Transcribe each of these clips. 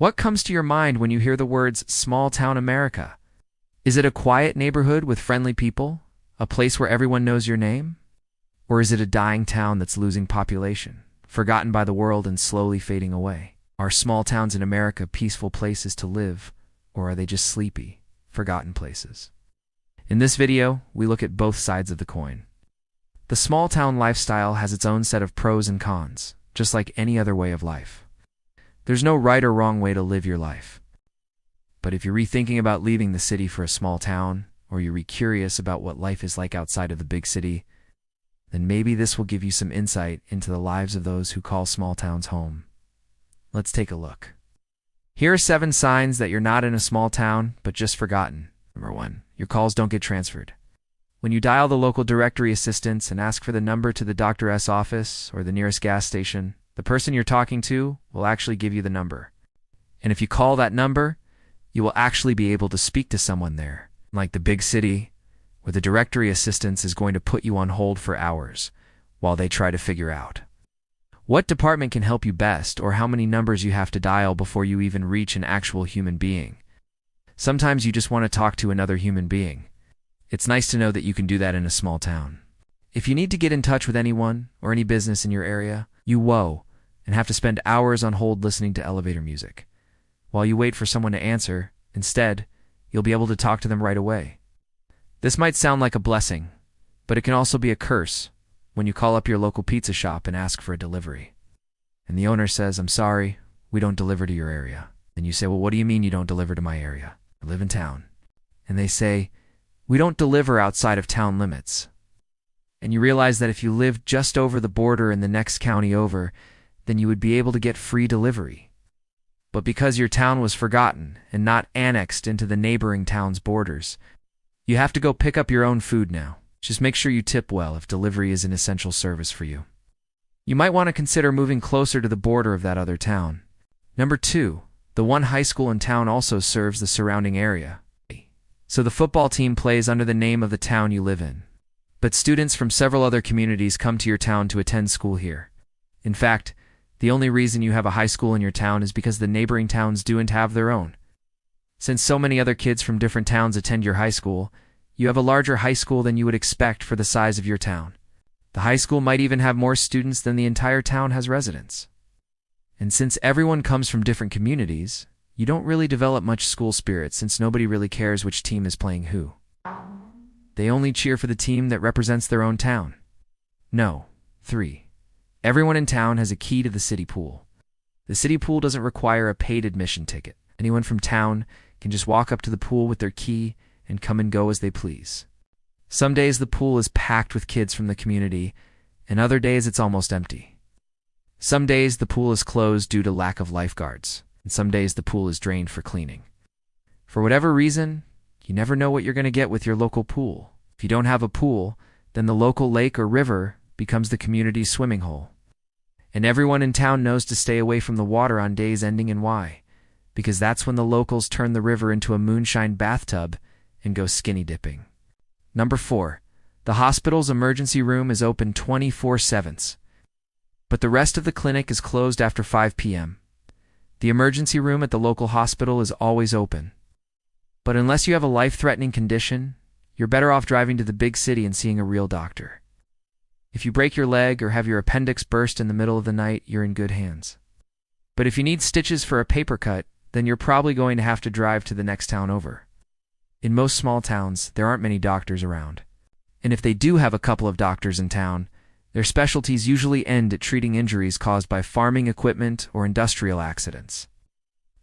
What comes to your mind when you hear the words small town America? Is it a quiet neighborhood with friendly people? A place where everyone knows your name? Or is it a dying town that's losing population, forgotten by the world and slowly fading away? Are small towns in America peaceful places to live, or are they just sleepy, forgotten places? In this video, we look at both sides of the coin. The small town lifestyle has its own set of pros and cons, just like any other way of life. There's no right or wrong way to live your life. But if you're rethinking about leaving the city for a small town, or you're curious about what life is like outside of the big city, then maybe this will give you some insight into the lives of those who call small towns home. Let's take a look. Here are 7 signs that you're not in a small town, but just forgotten. Number 1, your calls don't get transferred. When you dial the local directory assistance and ask for the number to the doctor's office or the nearest gas station, the person you're talking to will actually give you the number. And if you call that number, you will actually be able to speak to someone there. Like the big city, where the directory assistance is going to put you on hold for hours while they try to figure out what department can help you best or how many numbers you have to dial before you even reach an actual human being. Sometimes you just want to talk to another human being. It's nice to know that you can do that in a small town. If you need to get in touch with anyone or any business in your area, you woe and have to spend hours on hold listening to elevator music. While you wait for someone to answer, instead, you'll be able to talk to them right away. This might sound like a blessing, but it can also be a curse when you call up your local pizza shop and ask for a delivery. And the owner says, "I'm sorry, we don't deliver to your area." And you say, "Well, what do you mean you don't deliver to my area? I live in town." And they say, "We don't deliver outside of town limits." And you realize that if you lived just over the border in the next county over, then you would be able to get free delivery. But because your town was forgotten and not annexed into the neighboring town's borders, you have to go pick up your own food now. Just make sure you tip well if delivery is an essential service for you. You might want to consider moving closer to the border of that other town. Number 2, the one high school in town also serves the surrounding area. So the football team plays under the name of the town you live in. But students from several other communities come to your town to attend school here. In fact, the only reason you have a high school in your town is because the neighboring towns don't have their own. Since so many other kids from different towns attend your high school, you have a larger high school than you would expect for the size of your town. The high school might even have more students than the entire town has residents. And since everyone comes from different communities, you don't really develop much school spirit since nobody really cares which team is playing who. They only cheer for the team that represents their own town. No. 3. Everyone in town has a key to the city pool. The city pool doesn't require a paid admission ticket. Anyone from town can just walk up to the pool with their key and come and go as they please. Some days the pool is packed with kids from the community, and other days it's almost empty. Some days the pool is closed due to lack of lifeguards, and some days the pool is drained for cleaning. For whatever reason, you never know what you're going to get with your local pool. If you don't have a pool, then the local lake or river becomes the community's swimming hole. And everyone in town knows to stay away from the water on days ending in Y, because that's when the locals turn the river into a moonshine bathtub and go skinny dipping. Number 4, the hospital's emergency room is open 24/7, but the rest of the clinic is closed after 5 p.m. The emergency room at the local hospital is always open. But unless you have a life-threatening condition, you're better off driving to the big city and seeing a real doctor. If you break your leg or have your appendix burst in the middle of the night, you're in good hands. But if you need stitches for a paper cut, then you're probably going to have to drive to the next town over. In most small towns, there aren't many doctors around. And if they do have a couple of doctors in town, their specialties usually end at treating injuries caused by farming equipment or industrial accidents.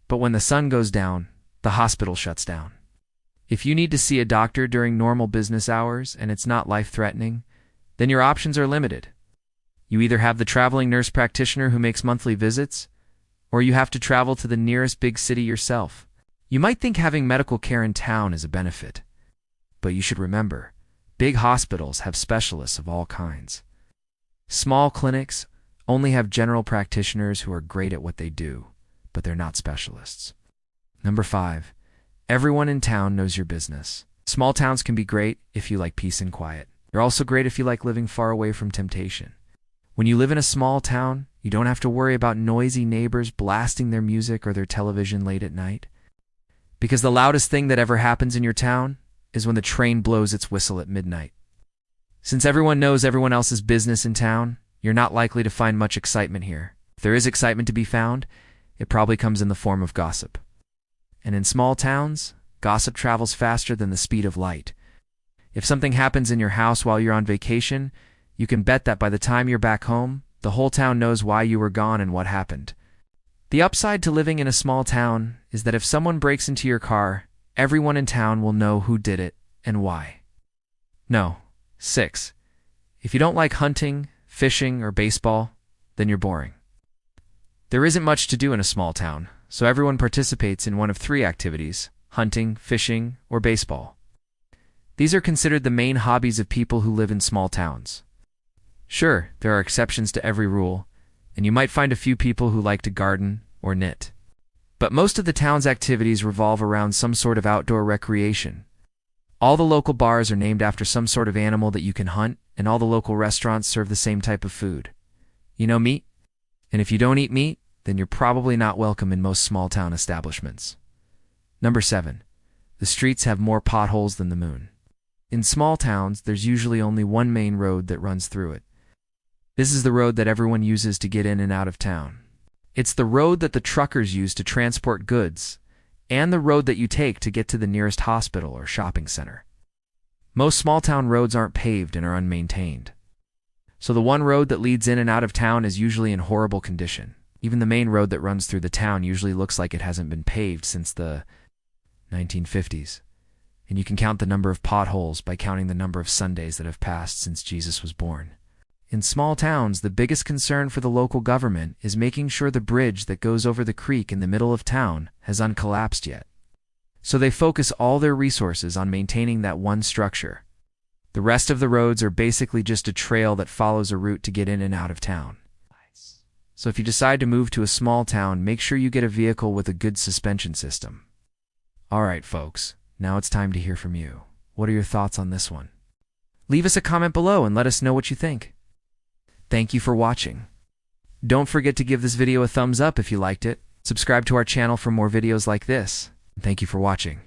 But when the sun goes down, the hospital shuts down. If you need to see a doctor during normal business hours and it's not life-threatening, then your options are limited. You either have the traveling nurse practitioner who makes monthly visits, or you have to travel to the nearest big city yourself. You might think having medical care in town is a benefit, but you should remember, big hospitals have specialists of all kinds. Small clinics only have general practitioners who are great at what they do, but they're not specialists. Number 5, everyone in town knows your business. Small towns can be great if you like peace and quiet. They're also great if you like living far away from temptation. When you live in a small town, you don't have to worry about noisy neighbors blasting their music or their television late at night. Because the loudest thing that ever happens in your town is when the train blows its whistle at midnight. Since everyone knows everyone else's business in town, you're not likely to find much excitement here. If there is excitement to be found, it probably comes in the form of gossip. And in small towns, gossip travels faster than the speed of light. If something happens in your house while you're on vacation, you can bet that by the time you're back home, the whole town knows why you were gone and what happened. The upside to living in a small town is that if someone breaks into your car, everyone in town will know who did it and why. No. 6. If you don't like hunting, fishing, or baseball, then you're boring. There isn't much to do in a small town, so everyone participates in one of 3 activities: hunting, fishing, or baseball. These are considered the main hobbies of people who live in small towns. Sure, there are exceptions to every rule, and you might find a few people who like to garden or knit. But most of the town's activities revolve around some sort of outdoor recreation. All the local bars are named after some sort of animal that you can hunt, and all the local restaurants serve the same type of food. You know, meat? And if you don't eat meat, then you're probably not welcome in most small town establishments. Number 7. The streets have more potholes than the moon. In small towns, there's usually only one main road that runs through it. This is the road that everyone uses to get in and out of town. It's the road that the truckers use to transport goods, and the road that you take to get to the nearest hospital or shopping center. Most small-town roads aren't paved and are unmaintained. So the one road that leads in and out of town is usually in horrible condition. Even the main road that runs through the town usually looks like it hasn't been paved since the 1950s. And you can count the number of potholes by counting the number of Sundays that have passed since Jesus was born. In small towns, the biggest concern for the local government is making sure the bridge that goes over the creek in the middle of town has uncollapsed yet. So they focus all their resources on maintaining that one structure. The rest of the roads are basically just a trail that follows a route to get in and out of town. So if you decide to move to a small town, make sure you get a vehicle with a good suspension system. Alright folks, now it's time to hear from you. What are your thoughts on this one? Leave us a comment below and let us know what you think. Thank you for watching. Don't forget to give this video a thumbs up if you liked it. Subscribe to our channel for more videos like this. Thank you for watching.